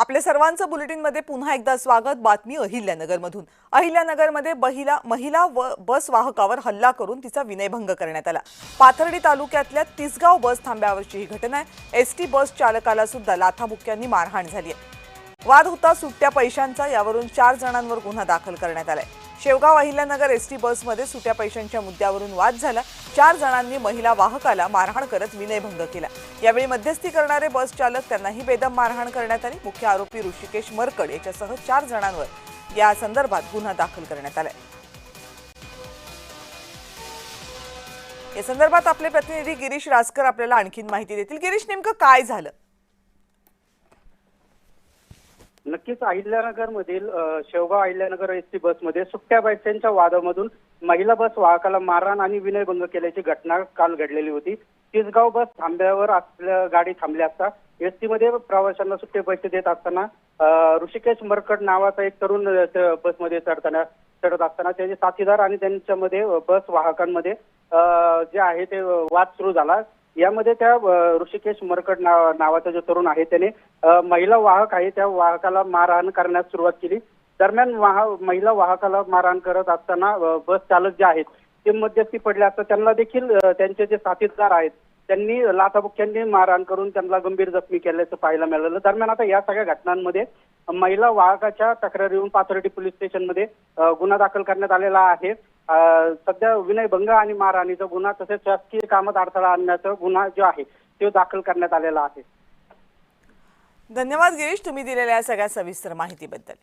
आपल्या सर्वांचं बुलेटिनमध्ये पुन्हा एकदा स्वागत। बातमी अहिल्यानगरमधून। अहिल्यानगरमध्ये महिला बस वाहकावर हल्ला करून तिचा विनयभंग करण्यात आला। पाथर्डी तालुक्यातल्या तिसगाव बस थांब्यावरची ही घटना आहे। एसटी बस चालकाला सुद्धा लाथाबुक्क्यांनी मारहाण झाली आहे। वाद होता सुट्ट्या पैशांचा, यावरून 4 जणांवर गुन्हा दाखल करण्यात आलाय। शेवगाव अहिल्यानगर एसटी बसमध्ये सुट्ट्या पैशांच्या मुद्द्यावरून वाद झाला। 4 जणांनी महिला वाहकाला मारहाण करत विनयभंग केला। यावेळी मध्यस्थी करणारे बस चालक त्यांनाही बेदम मारहाण करण्यात आली। मुख्य आरोपी ऋषिकेश मरकड याच्यासह 4 जणांवर या संदर्भात गुन्हा दाखल करण्यात आलाय। या संदर्भात आपले प्रतिनिधी गिरीश रासकर आपल्याला आणखी माहिती देतील। गिरीश, नेमकं काय झालं? नक्कीच अहिल्यानगर मधील शेवगाव अहिल्यानगर एसटी बसमध्ये सुट्ट्या पैशांच्या वादामधून महिला बस वाहकाला मारहाण आणि विनयभंग केल्याची घटना काल घडलेली होती। तिसगाव बस थांब्यावर आपल्या गाडी थांबली असता एसटी मध्ये प्रवाशांना सुट्टे पैसे देत असताना ऋषिकेश मरकड नावाचा एक तरुण बसमध्ये चढत असताना त्याचे साथीदार आणि त्यांच्यामध्ये बस वाहकांमध्ये जे आहे ते वाद सुरू झाला। यामध्ये त्या ऋषिकेश मरकड नावाचा जो तरुण आहे त्याने महिला वाहक आहे त्या वाहकाला मारहाण करण्यास सुरुवात केली। दरम्यान महिला वाहकाला मारहाण करत असताना बस चालक जे आहेत ते मध्यस्थी पडले असता त्यांना देखील त्यांचे जे साथीदार आहेत त्यांनी लाथाबुक्क्यांनी मारहाण करून त्यांना गंभीर जखमी केल्याचं पाहायला मिळालं। दरम्यान आता या सगळ्या घटनांमध्ये महिला वाहकाच्या तक्रारीवरून पाथर्डी पोलीस स्टेशनमध्ये गुन्हा दाखल करण्यात आलेला आहे। सध्या विनयभंग आणि मारहाणीचा गुन्हा तसेच शासकीय कामात अडथळा आणण्याचा गुन्हा जो आहे तो दाखल करण्यात आलेला आहे। धन्यवाद गिरीश, तुम्ही दिलेल्या सगळ्या सविस्तर माहितीबद्दल।